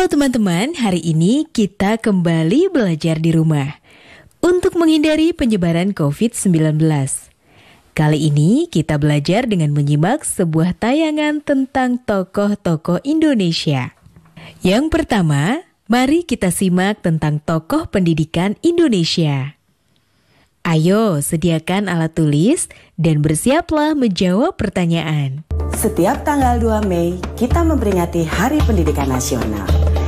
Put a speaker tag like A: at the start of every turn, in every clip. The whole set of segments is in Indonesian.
A: Halo teman-teman, hari ini kita kembali belajar di rumah untuk menghindari penyebaran COVID-19. Kali ini kita belajar dengan menyimak sebuah tayangan tentang tokoh-tokoh Indonesia. Yang pertama, mari kita simak tentang tokoh pendidikan Indonesia. Ayo, sediakan alat tulis dan bersiaplah menjawab pertanyaan.
B: Setiap tanggal 2 Mei, kita memperingati Hari Pendidikan Nasional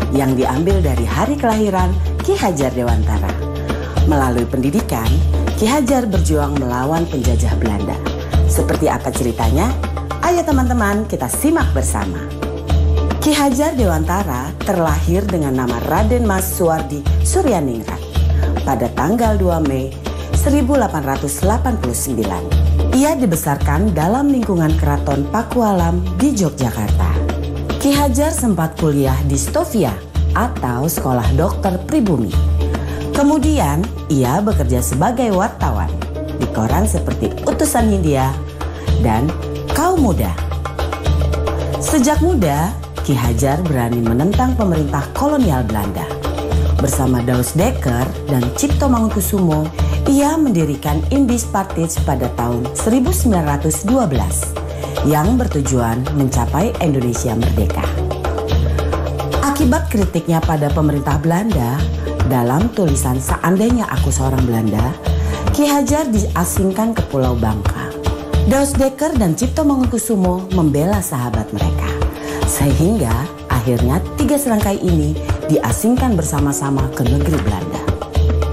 B: yang diambil dari hari kelahiran Ki Hajar Dewantara. Melalui pendidikan, Ki Hajar berjuang melawan penjajah Belanda. Seperti apa ceritanya? Ayo teman-teman, kita simak bersama. Ki Hajar Dewantara terlahir dengan nama Raden Mas Suwardi Suryaningrat pada tanggal 2 Mei 1889. Ia dibesarkan dalam lingkungan Keraton Pakualam di Yogyakarta. Ki Hajar sempat kuliah di Stovia atau Sekolah Dokter Pribumi. Kemudian ia bekerja sebagai wartawan di koran seperti Utusan Hindia dan Kaum Muda. Sejak muda, Ki Hajar berani menentang pemerintah kolonial Belanda. Bersama Daus Dekker dan Cipto Mangunkusumo, ia mendirikan Indis Partij pada tahun 1912 yang bertujuan mencapai Indonesia merdeka. Akibat kritiknya pada pemerintah Belanda, dalam tulisan Seandainya Aku Seorang Belanda, Ki Hajar diasingkan ke Pulau Bangka. Daus Dekker dan Cipto Mangunkusumo membela sahabat mereka, sehingga akhirnya 3 serangkai ini diasingkan bersama-sama ke negeri Belanda.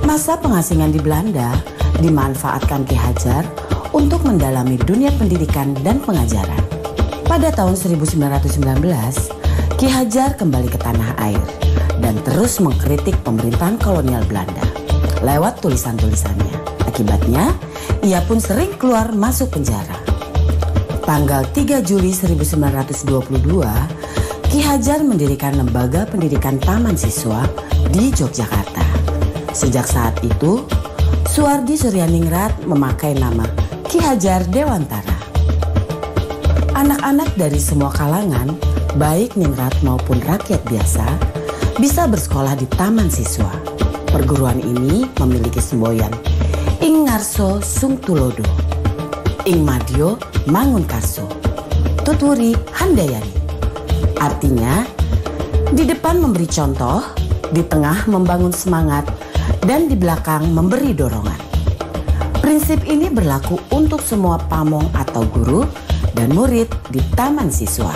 B: Masa pengasingan di Belanda dimanfaatkan Ki Hajar untuk mendalami dunia pendidikan dan pengajaran. Pada tahun 1919, Ki Hajar kembali ke tanah air dan terus mengkritik pemerintahan kolonial Belanda lewat tulisan-tulisannya. Akibatnya, ia pun sering keluar masuk penjara. Tanggal 3 Juli 1922, Ki Hajar mendirikan lembaga pendidikan taman siswa di Yogyakarta. Sejak saat itu, Suwardi Suryaningrat memakai nama Ki Hajar Dewantara. Anak-anak dari semua kalangan, baik ningrat maupun rakyat biasa, bisa bersekolah di taman siswa. Perguruan ini memiliki semboyan Ing Ngarso Sung Tulodo, Ing Madyo Mangunkarso, Tutwuri Handayani. Artinya, di depan memberi contoh, di tengah membangun semangat, dan di belakang memberi dorongan. Prinsip ini berlaku untuk semua pamong atau guru dan murid di taman siswa.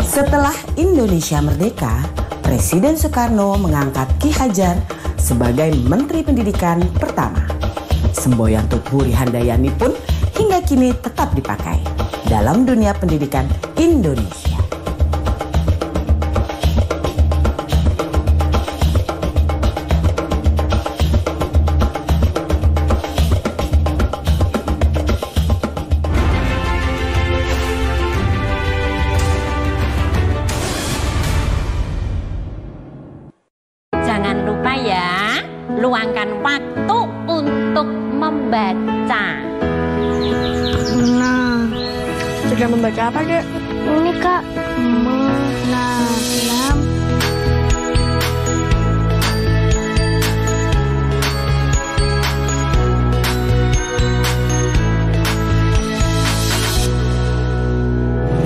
B: Setelah Indonesia merdeka, Presiden Soekarno mengangkat Ki Hajar sebagai Menteri Pendidikan pertama. Semboyan Tutwuri Handayani pun hingga kini tetap dipakai dalam dunia pendidikan Indonesia.
C: Jangan lupa ya, luangkan waktu untuk membaca.
D: Nah, sedang membaca apa, Dek? Ini, Kak. Menanam.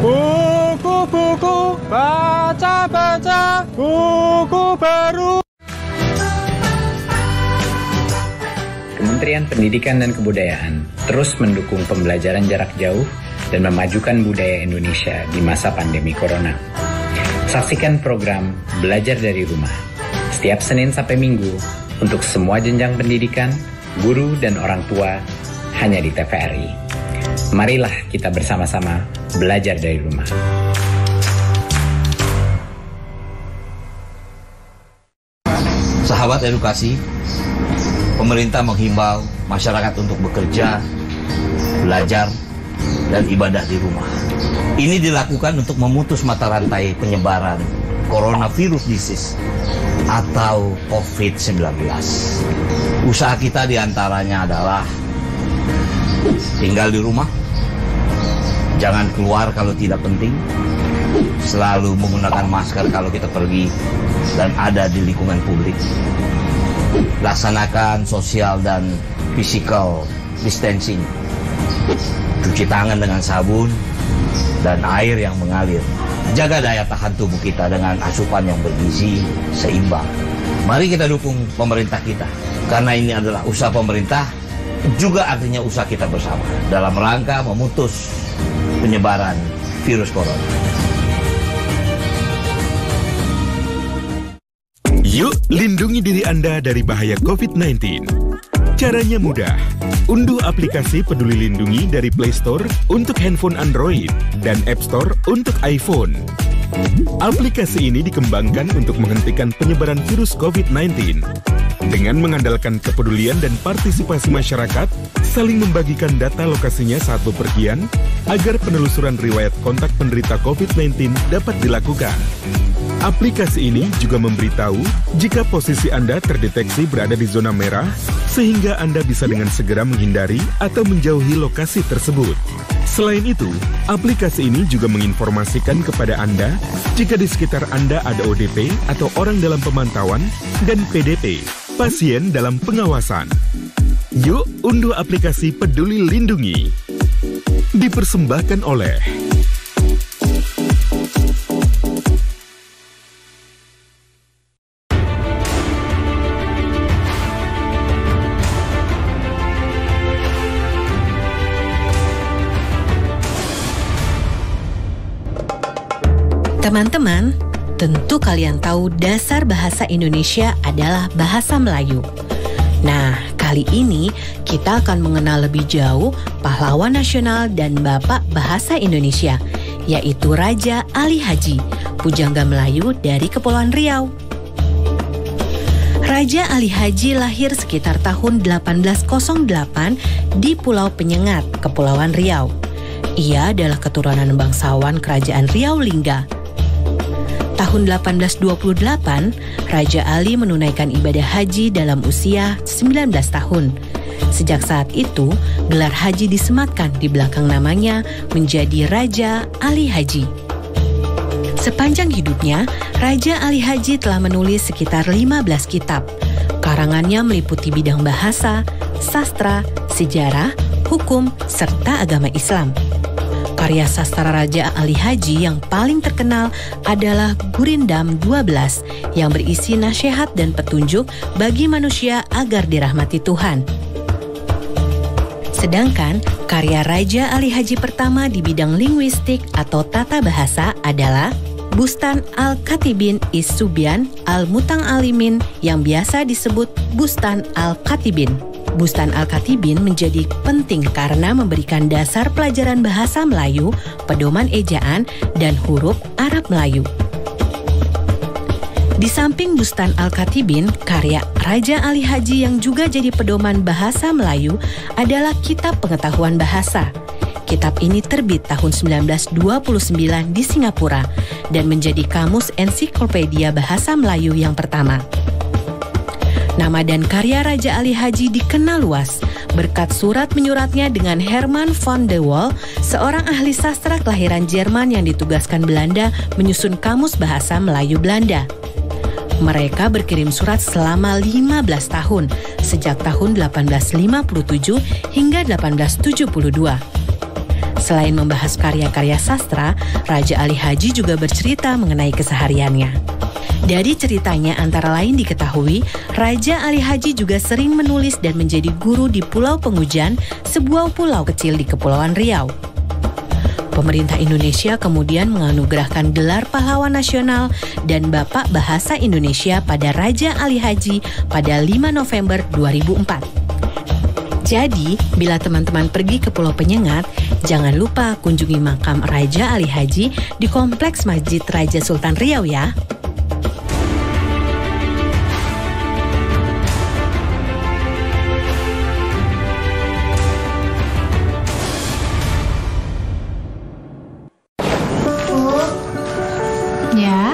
E: Buku-buku, baca-baca, buku baru.
F: Kementerian Pendidikan dan Kebudayaan terus mendukung pembelajaran jarak jauh dan memajukan budaya Indonesia di masa pandemi Corona. Saksikan program Belajar dari Rumah setiap Senin sampai Minggu untuk semua jenjang pendidikan, guru dan orang tua hanya di TVRI. Marilah kita bersama-sama belajar dari rumah.
G: Sahabat edukasi, pemerintah menghimbau masyarakat untuk bekerja, belajar, dan ibadah di rumah. Ini dilakukan untuk memutus mata rantai penyebaran coronavirus disease atau COVID-19. Usaha kita diantaranya adalah tinggal di rumah, jangan keluar kalau tidak penting, Selalu menggunakan masker kalau kita pergi dan ada di lingkungan publik. Laksanakan social dan physical distancing. Cuci tangan dengan sabun dan air yang mengalir. Jaga daya tahan tubuh kita dengan asupan yang bergizi, seimbang. Mari kita dukung pemerintah kita, karena ini adalah usaha pemerintah, juga artinya usaha kita bersama dalam rangka memutus penyebaran virus corona.
H: Yuk lindungi diri Anda dari bahaya COVID-19. Caranya mudah. Unduh aplikasi Peduli Lindungi dari Play Store untuk handphone Android dan App Store untuk iPhone. Aplikasi ini dikembangkan untuk menghentikan penyebaran virus COVID-19. Dengan mengandalkan kepedulian dan partisipasi masyarakat, saling membagikan data lokasinya saat bepergian, agar penelusuran riwayat kontak penderita COVID-19 dapat dilakukan. Aplikasi ini juga memberitahu jika posisi Anda terdeteksi berada di zona merah, sehingga Anda bisa dengan segera menghindari atau menjauhi lokasi tersebut. Selain itu, aplikasi ini juga menginformasikan kepada Anda jika di sekitar Anda ada ODP atau orang dalam pemantauan dan PDP, pasien dalam pengawasan. Yuk unduh aplikasi Peduli Lindungi. Dipersembahkan oleh
A: Teman-teman, tentu kalian tahu dasar bahasa Indonesia adalah bahasa Melayu. Nah, kali ini kita akan mengenal lebih jauh pahlawan nasional dan bapak bahasa Indonesia, yaitu Raja Ali Haji, pujangga Melayu dari Kepulauan Riau. Raja Ali Haji lahir sekitar tahun 1808 di Pulau Penyengat, Kepulauan Riau. Ia adalah keturunan bangsawan Kerajaan Riau Lingga. Tahun 1828, Raja Ali menunaikan ibadah haji dalam usia 19 tahun. Sejak saat itu, gelar haji disematkan di belakang namanya menjadi Raja Ali Haji. Sepanjang hidupnya, Raja Ali Haji telah menulis sekitar 15 kitab. Karangannya meliputi bidang bahasa, sastra, sejarah, hukum, serta agama Islam. Karya sastra Raja Ali Haji yang paling terkenal adalah Gurindam 12 yang berisi nasihat dan petunjuk bagi manusia agar dirahmati Tuhan. Sedangkan karya Raja Ali Haji pertama di bidang linguistik atau tata bahasa adalah Bustan Al-Katibin Is-Subyan Al-Muta'alimin yang biasa disebut Bustan Al-Katibin. Bustan Al-Katibin menjadi penting karena memberikan dasar pelajaran bahasa Melayu, pedoman ejaan, dan huruf Arab Melayu. Di samping Bustan Al-Katibin, karya Raja Ali Haji yang juga jadi pedoman bahasa Melayu adalah Kitab Pengetahuan Bahasa. Kitab ini terbit tahun 1929 di Singapura dan menjadi kamus ensiklopedia bahasa Melayu yang pertama. Nama dan karya Raja Ali Haji dikenal luas berkat surat menyuratnya dengan Herman van de Wall, seorang ahli sastra kelahiran Jerman yang ditugaskan Belanda menyusun kamus bahasa Melayu Belanda. Mereka berkirim surat selama 15 tahun, sejak tahun 1857 hingga 1872. Selain membahas karya-karya sastra, Raja Ali Haji juga bercerita mengenai kesehariannya. Dari ceritanya antara lain diketahui, Raja Ali Haji juga sering menulis dan menjadi guru di Pulau Pengujan, sebuah pulau kecil di Kepulauan Riau. Pemerintah Indonesia kemudian menganugerahkan gelar pahlawan nasional dan Bapak Bahasa Indonesia pada Raja Ali Haji pada 5 November 2004. Jadi, bila teman-teman pergi ke Pulau Penyengat, jangan lupa kunjungi makam Raja Ali Haji di Kompleks Masjid Raja Sultan Riau ya.
I: Ya.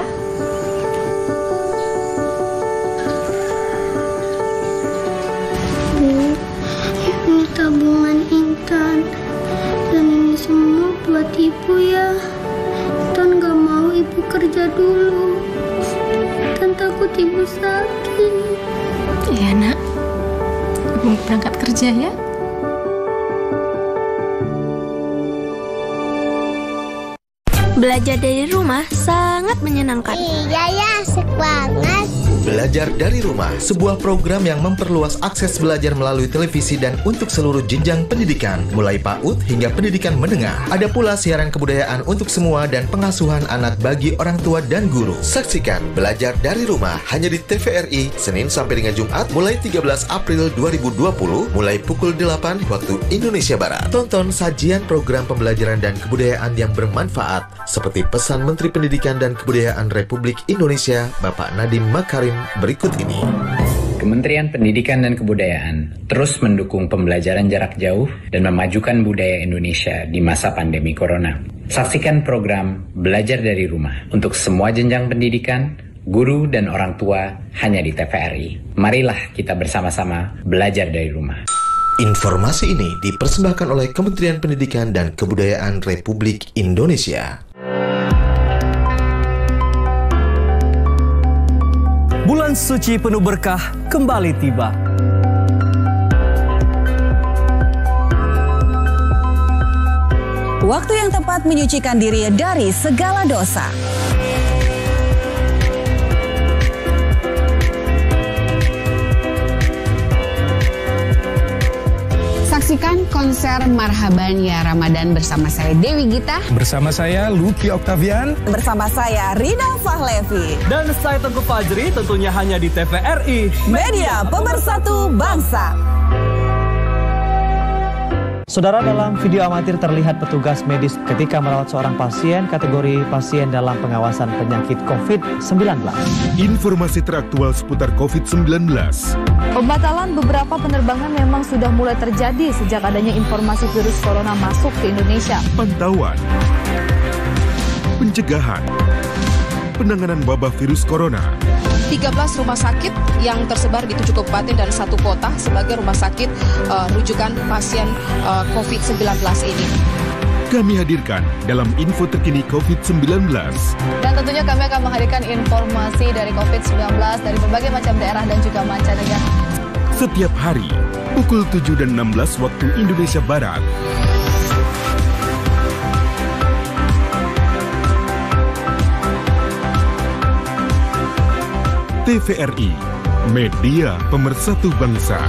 D: Ini tabungan Intan. Dan ini semua buat ibu ya. Intan gak mau
I: ibu sakit. Iya nak, ibu berangkat kerja ya.
D: Belajar dari rumah sangat menyenangkan.
J: Iya ya, asik banget.
K: Belajar dari Rumah, sebuah program yang memperluas akses belajar melalui televisi dan untuk seluruh jenjang pendidikan, mulai PAUD hingga pendidikan menengah. Ada pula siaran kebudayaan untuk semua dan pengasuhan anak bagi orang tua dan guru. Saksikan Belajar dari Rumah hanya di TVRI, Senin sampai dengan Jumat, mulai 13 April 2020, mulai pukul 8 waktu Indonesia Barat. Tonton sajian program pembelajaran dan kebudayaan yang bermanfaat, seperti pesan Menteri Pendidikan dan Kebudayaan Republik Indonesia, Bapak Nadiem Makarim berikut ini.
F: Kementerian Pendidikan dan Kebudayaan terus mendukung pembelajaran jarak jauh dan memajukan budaya Indonesia di masa pandemi corona. Saksikan program Belajar dari Rumah untuk semua jenjang pendidikan, guru dan orang tua hanya di TVRI. Marilah kita bersama-sama belajar dari rumah.
K: Informasi ini dipersembahkan oleh Kementerian Pendidikan dan Kebudayaan Republik Indonesia.
L: Bulan suci penuh berkah kembali tiba.
M: Waktu yang tepat menyucikan diri dari segala dosa.
N: Saksikan konser Marhaban Ya Ramadan bersama saya Dewi Gita.
E: Bersama saya Lucky Octavian.
M: Bersama saya Rina Fahlevi.
L: Dan saya Teguh Fajri, tentunya hanya di TVRI.
M: Media Pemersatu Bangsa.
O: Saudara, dalam video amatir terlihat petugas medis ketika merawat seorang pasien kategori pasien dalam pengawasan penyakit COVID-19.
H: Informasi teraktual seputar COVID-19.
P: Pembatalan beberapa penerbangan memang sudah mulai terjadi sejak adanya informasi virus corona masuk ke Indonesia.
H: Pantauan, pencegahan, penanganan wabah virus corona.
Q: 13 rumah sakit yang tersebar di 7 kabupaten dan 1 kota sebagai rumah sakit rujukan pasien COVID-19 ini.
H: Kami hadirkan dalam info terkini COVID-19.
P: Dan tentunya kami akan menghadirkan informasi dari COVID-19 dari berbagai macam daerah dan juga mancanegara.
H: Setiap hari, pukul 7 dan 16 waktu Indonesia Barat. TVRI, Media Pemersatu Bangsa.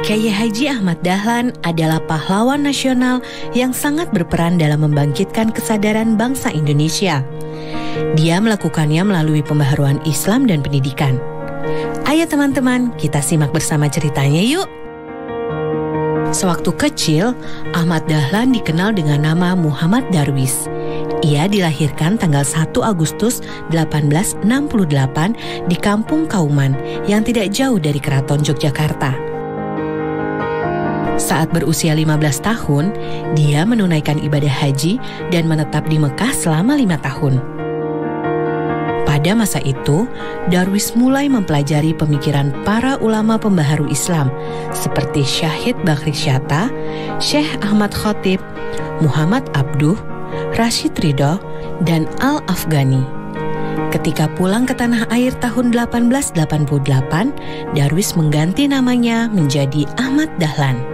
A: Kiai Haji Ahmad Dahlan adalah pahlawan nasional yang sangat berperan dalam membangkitkan kesadaran bangsa Indonesia. Dia melakukannya melalui pembaharuan Islam dan pendidikan. Ayo teman-teman, kita simak bersama ceritanya yuk. Sewaktu kecil, Ahmad Dahlan dikenal dengan nama Muhammad Darwis. Ia dilahirkan tanggal 1 Agustus 1868 di Kampung Kauman yang tidak jauh dari Keraton Yogyakarta. Saat berusia 15 tahun, dia menunaikan ibadah haji dan menetap di Mekah selama 5 tahun. Pada masa itu, Darwis mulai mempelajari pemikiran para ulama pembaharu Islam seperti Syahid Bakri Syatta, Syekh Ahmad Khotib, Muhammad Abduh, Rashid Ridho, dan Al-Afghani. Ketika pulang ke tanah air tahun 1888, Darwis mengganti namanya menjadi Ahmad Dahlan.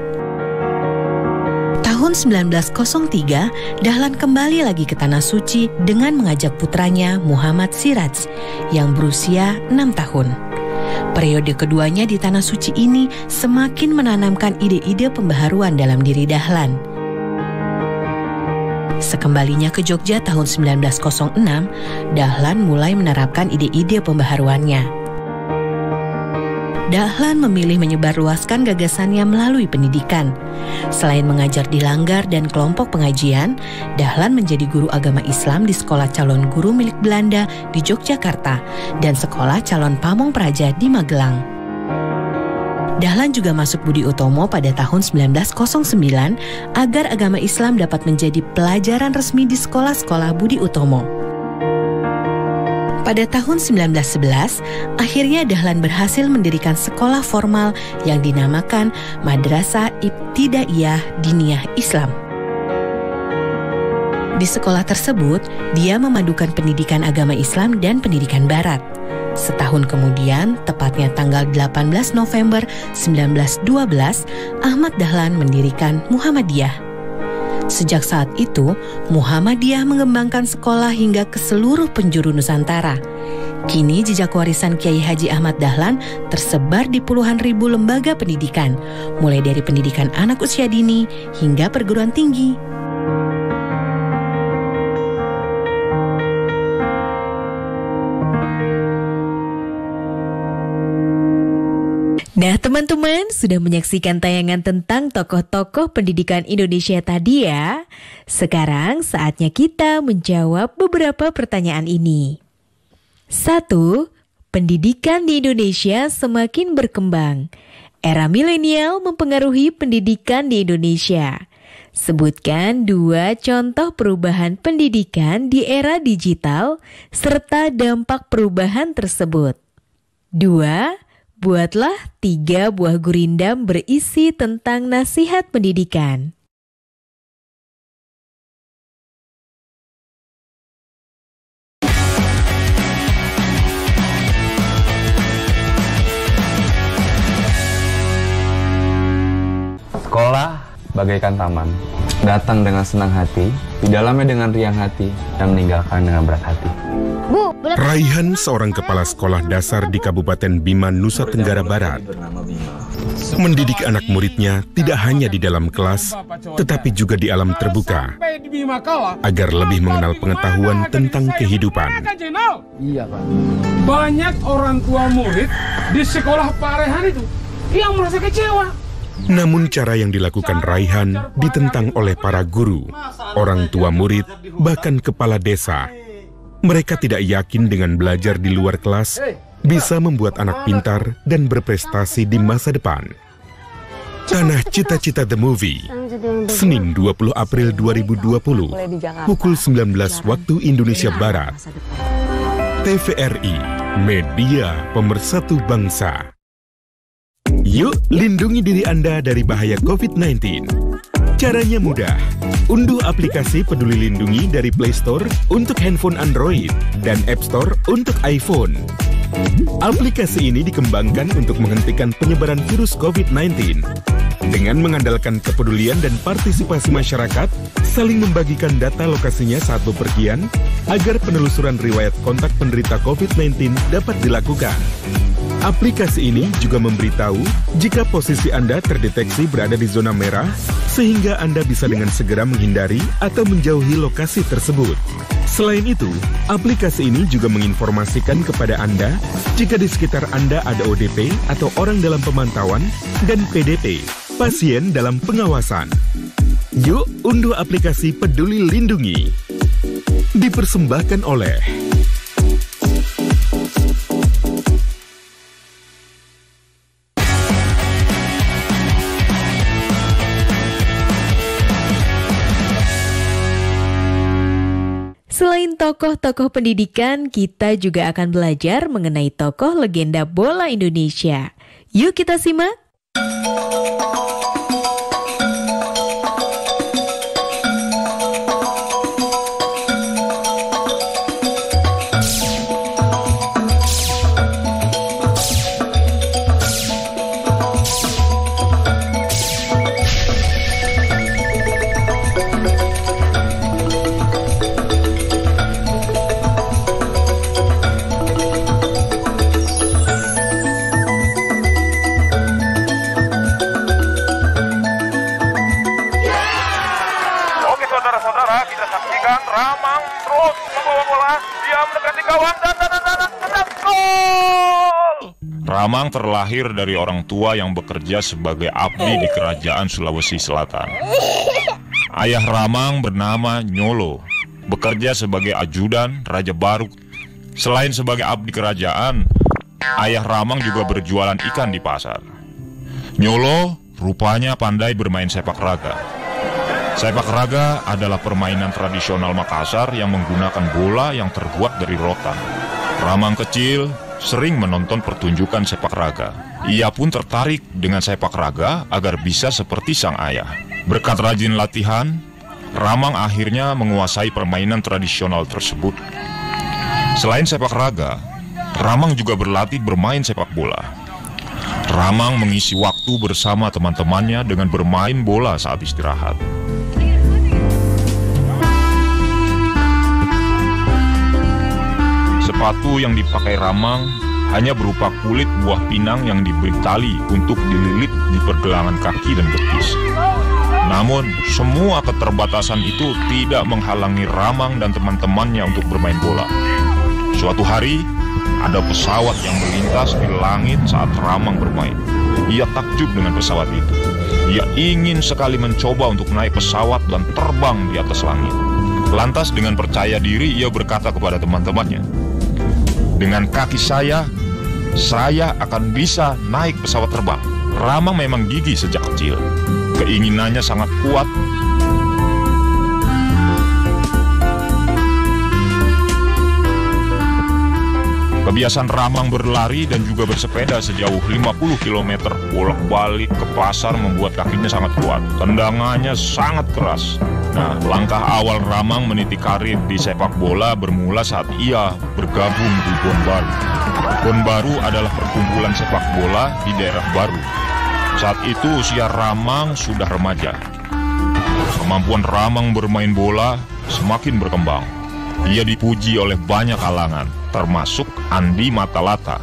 A: Tahun 1903, Dahlan kembali lagi ke Tanah Suci dengan mengajak putranya Muhammad Siraj yang berusia 6 tahun. Periode keduanya di Tanah Suci ini semakin menanamkan ide-ide pembaharuan dalam diri Dahlan. Sekembalinya ke Jogja tahun 1906, Dahlan mulai menerapkan ide-ide pembaharuannya. Dahlan memilih menyebarluaskan gagasannya melalui pendidikan. Selain mengajar di langgar dan kelompok pengajian, Dahlan menjadi guru agama Islam di Sekolah Calon Guru milik Belanda di Yogyakarta dan Sekolah Calon Pamong Praja di Magelang. Dahlan juga masuk Budi Utomo pada tahun 1909 agar agama Islam dapat menjadi pelajaran resmi di sekolah-sekolah Budi Utomo.
R: Pada tahun 1911, akhirnya Dahlan berhasil mendirikan sekolah formal yang dinamakan Madrasah Ibtidaiyah Diniyah Islam. Di sekolah tersebut, dia memadukan pendidikan agama Islam dan pendidikan Barat. Setahun kemudian, tepatnya tanggal 18 November 1912, Ahmad Dahlan mendirikan Muhammadiyah. Sejak saat itu, Muhammadiyah mengembangkan sekolah hingga ke seluruh penjuru Nusantara. Kini jejak warisan Kiai Haji Ahmad Dahlan tersebar di puluhan ribu lembaga pendidikan, mulai dari pendidikan anak usia dini hingga perguruan tinggi.
A: Nah, teman-teman sudah menyaksikan tayangan tentang tokoh-tokoh pendidikan Indonesia tadi ya. Sekarang saatnya kita menjawab beberapa pertanyaan ini. 1. Pendidikan di Indonesia semakin berkembang. Era milenial mempengaruhi pendidikan di Indonesia. Sebutkan 2 contoh perubahan pendidikan di era digital serta dampak perubahan tersebut. 2. Buatlah 3 buah gurindam berisi tentang nasihat pendidikan.
S: Sekolah bagaikan taman, datang dengan senang hati, di dalamnya dengan riang hati, dan meninggalkan dengan berat hati.
H: Raihan seorang kepala sekolah dasar di Kabupaten Bima, Nusa Tenggara Barat. Mendidik anak muridnya tidak hanya di dalam kelas, tetapi juga di alam terbuka, agar lebih mengenal pengetahuan tentang kehidupan.
E: Iya, Pak. Banyak orang tua murid di sekolah Pak Raihan itu yang merasa kecewa.
H: Namun cara yang dilakukan Raihan ditentang oleh para guru, orang tua murid, bahkan kepala desa. Mereka tidak yakin dengan belajar di luar kelas bisa membuat anak pintar dan berprestasi di masa depan. Tanah Cita-Cita The Movie, Senin 20 April 2020, pukul 19 waktu Indonesia Barat. TVRI, media pemersatu bangsa. Yuk lindungi diri Anda dari bahaya COVID-19. Caranya mudah. Unduh aplikasi Peduli Lindungi dari Play Store untuk handphone Android dan App Store untuk iPhone. Aplikasi ini dikembangkan untuk menghentikan penyebaran virus COVID-19. Dengan mengandalkan kepedulian dan partisipasi masyarakat, saling membagikan data lokasinya saat bepergian, agar penelusuran riwayat kontak penderita COVID-19 dapat dilakukan. Aplikasi ini juga memberitahu jika posisi Anda terdeteksi berada di zona merah, sehingga Anda bisa dengan segera menghindari atau menjauhi lokasi tersebut. Selain itu, aplikasi ini juga menginformasikan kepada Anda jika di sekitar Anda ada ODP atau orang dalam pemantauan dan PDP, pasien dalam pengawasan. Yuk unduh aplikasi Peduli Lindungi. Dipersembahkan oleh
A: Selain tokoh-tokoh pendidikan, kita juga akan belajar mengenai tokoh legenda bola Indonesia. Yuk kita simak.
T: Ramang terus membawa bola, dia mendekati gawang dan gol! Ramang terlahir dari orang tua yang bekerja sebagai abdi di Kerajaan Sulawesi Selatan. Ayah Ramang bernama Nyolo, bekerja sebagai ajudan Raja Baruk. Selain sebagai abdi kerajaan, ayah Ramang juga berjualan ikan di pasar. Nyolo rupanya pandai bermain sepak raga. Sepak raga adalah permainan tradisional Makassar yang menggunakan bola yang terbuat dari rotan. Ramang kecil sering menonton pertunjukan sepak raga. Ia pun tertarik dengan sepak raga agar bisa seperti sang ayah. Berkat rajin latihan, Ramang akhirnya menguasai permainan tradisional tersebut. Selain sepak raga, Ramang juga berlatih bermain sepak bola. Ramang mengisi waktu bersama teman-temannya dengan bermain bola saat istirahat. Sepatu yang dipakai Ramang hanya berupa kulit buah pinang yang diberi tali untuk dililit di pergelangan kaki dan betis. Namun, semua keterbatasan itu tidak menghalangi Ramang dan teman-temannya untuk bermain bola. Suatu hari, ada pesawat yang melintas di langit saat Ramang bermain. Ia takjub dengan pesawat itu. Ia ingin sekali mencoba untuk naik pesawat dan terbang di atas langit. Lantas dengan percaya diri ia berkata kepada teman-temannya, "Dengan kaki saya akan bisa naik pesawat terbang." Ramang memang gigih sejak kecil. Keinginannya sangat kuat. Kebiasaan Ramang berlari dan juga bersepeda sejauh 50 km bolak-balik ke pasar membuat kakinya sangat kuat. Tendangannya sangat keras. Nah, langkah awal Ramang meniti karir di sepak bola bermula saat ia bergabung di Bon Baru. Bon Baru adalah perkumpulan sepak bola di daerah baru. Saat itu usia Ramang sudah remaja. Kemampuan Ramang bermain bola semakin berkembang. Ia dipuji oleh banyak kalangan, termasuk Andi Matalata.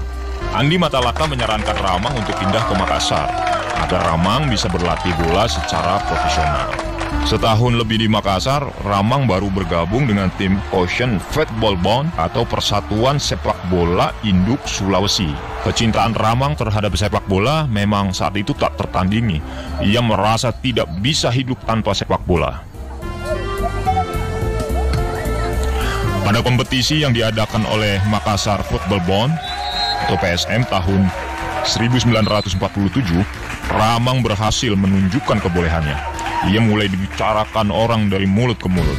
T: Andi Matalata menyarankan Ramang untuk pindah ke Makassar agar Ramang bisa berlatih bola secara profesional. Setahun lebih di Makassar, Ramang baru bergabung dengan tim Ocean Football Bond atau Persatuan Sepak Bola Induk Sulawesi. Kecintaan Ramang terhadap sepak bola memang saat itu tak tertandingi. Ia merasa tidak bisa hidup tanpa sepak bola. Pada kompetisi yang diadakan oleh Makassar Football Bond atau PSM tahun 1947, Ramang berhasil menunjukkan kebolehannya. Ia mulai dibicarakan orang dari mulut ke mulut.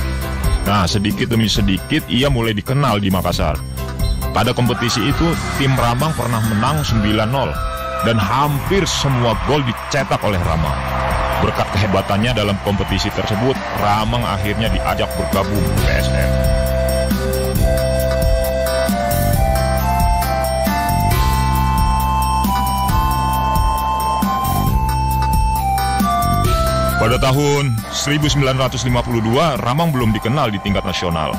T: Nah, sedikit demi sedikit ia mulai dikenal di Makassar. Pada kompetisi itu, tim Ramang pernah menang 9-0 dan hampir semua gol dicetak oleh Ramang. Berkat kehebatannya dalam kompetisi tersebut, Ramang akhirnya diajak bergabung ke PSM. Pada tahun 1952, Ramang belum dikenal di tingkat nasional.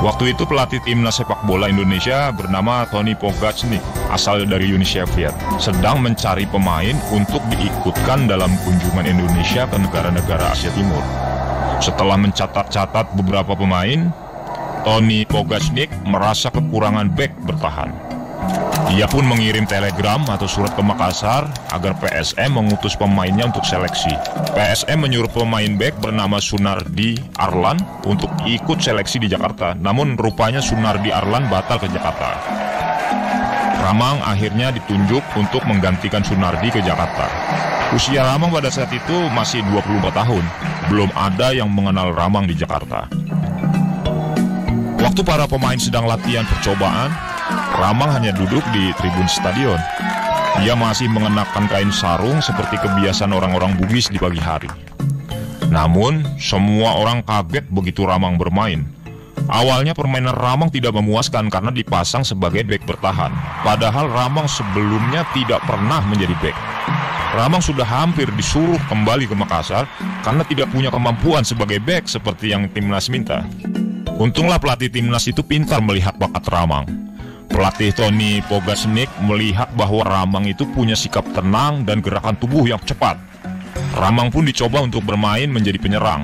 T: Waktu itu pelatih timnas sepak bola Indonesia bernama Tony Pogacnik, asal dari Uni Soviet, sedang mencari pemain untuk diikutkan dalam kunjungan Indonesia ke negara-negara Asia Timur. Setelah mencatat-catat beberapa pemain, Tony Pogacnik merasa kekurangan bek bertahan. Ia pun mengirim telegram atau surat ke Makassar agar PSM mengutus pemainnya untuk seleksi. PSM menyuruh pemain bek bernama Sunardi Arlan untuk ikut seleksi di Jakarta. Namun rupanya Sunardi Arlan batal ke Jakarta. Ramang akhirnya ditunjuk untuk menggantikan Sunardi ke Jakarta. Usia Ramang pada saat itu masih 24 tahun. Belum ada yang mengenal Ramang di Jakarta. Waktu para pemain sedang latihan percobaan, Ramang hanya duduk di tribun stadion. Ia masih mengenakan kain sarung seperti kebiasaan orang-orang Bugis di pagi hari. Namun, semua orang kaget begitu Ramang bermain. Awalnya permainan Ramang tidak memuaskan karena dipasang sebagai bek bertahan. Padahal Ramang sebelumnya tidak pernah menjadi bek. Ramang sudah hampir disuruh kembali ke Makassar karena tidak punya kemampuan sebagai bek seperti yang timnas minta. Untunglah pelatih timnas itu pintar melihat bakat Ramang. Pelatih Tony Pogacnik melihat bahwa Ramang itu punya sikap tenang dan gerakan tubuh yang cepat. Ramang pun dicoba untuk bermain menjadi penyerang.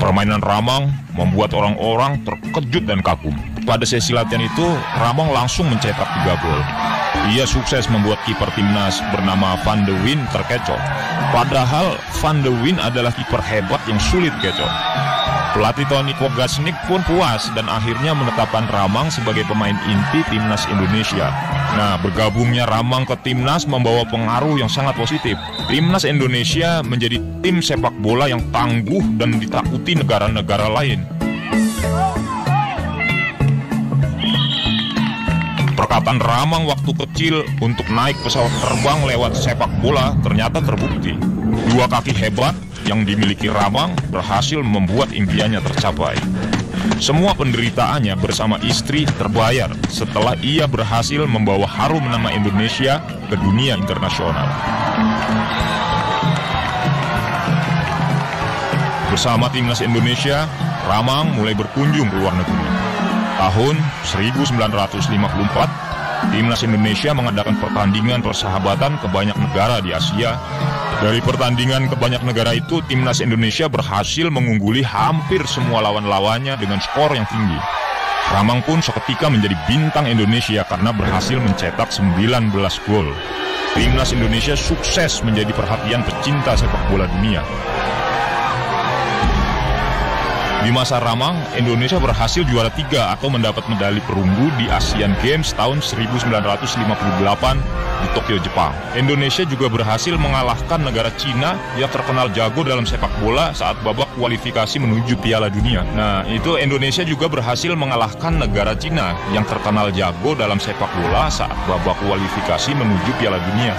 T: Permainan Ramang membuat orang-orang terkejut dan kagum. Pada sesi latihan itu, Ramang langsung mencetak 3 gol. Ia sukses membuat kiper timnas bernama Van de Wijn terkecoh. Padahal Van de Wijn adalah kiper hebat yang sulit kecoh. Pelatih Tony Pogacnik pun puas dan akhirnya menetapkan Ramang sebagai pemain inti timnas Indonesia. Nah, bergabungnya Ramang ke timnas membawa pengaruh yang sangat positif. Timnas Indonesia menjadi tim sepak bola yang tangguh dan ditakuti negara-negara lain. Perkataan Ramang waktu kecil untuk naik pesawat terbang lewat sepak bola ternyata terbukti. 2 kaki hebat yang dimiliki Ramang berhasil membuat impiannya tercapai. Semua penderitaannya bersama istri terbayar setelah ia berhasil membawa harum nama Indonesia ke dunia internasional. Bersama timnas Indonesia, Ramang mulai berkunjung ke luar negeri. Tahun 1954, timnas Indonesia mengadakan pertandingan persahabatan ke banyak negara di Asia. Dari pertandingan ke banyak negara itu, timnas Indonesia berhasil mengungguli hampir semua lawan-lawannya dengan skor yang tinggi. Ramang pun seketika menjadi bintang Indonesia karena berhasil mencetak 19 gol. Timnas Indonesia sukses menjadi perhatian pecinta sepak bola dunia. Di masa Ramang, Indonesia berhasil juara 3 atau mendapat medali perunggu di Asian Games tahun 1958 di Tokyo, Jepang. Indonesia juga berhasil mengalahkan negara Cina yang terkenal jago dalam sepak bola saat babak kualifikasi menuju Piala Dunia. Nah, itu Indonesia juga berhasil mengalahkan negara Cina yang terkenal jago dalam sepak bola saat babak kualifikasi menuju Piala Dunia.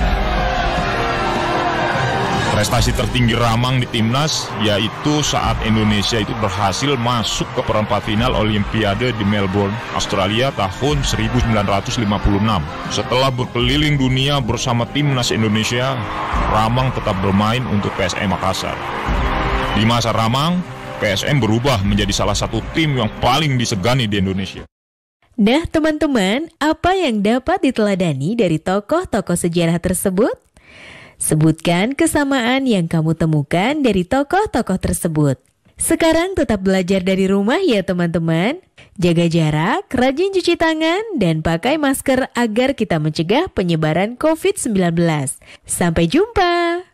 T: Prestasi tertinggi Ramang di timnas yaitu saat Indonesia itu berhasil masuk ke perempat final Olimpiade di Melbourne, Australia tahun 1956. Setelah berkeliling dunia bersama timnas Indonesia, Ramang tetap bermain untuk PSM Makassar. Di masa Ramang, PSM berubah menjadi salah satu tim yang paling disegani di Indonesia.
A: Nah teman-teman, apa yang dapat diteladani dari tokoh-tokoh sejarah tersebut? Sebutkan kesamaan yang kamu temukan dari tokoh-tokoh tersebut. Sekarang tetap belajar dari rumah ya teman-teman. Jaga jarak, rajin cuci tangan, dan pakai masker agar kita mencegah penyebaran COVID-19. Sampai jumpa!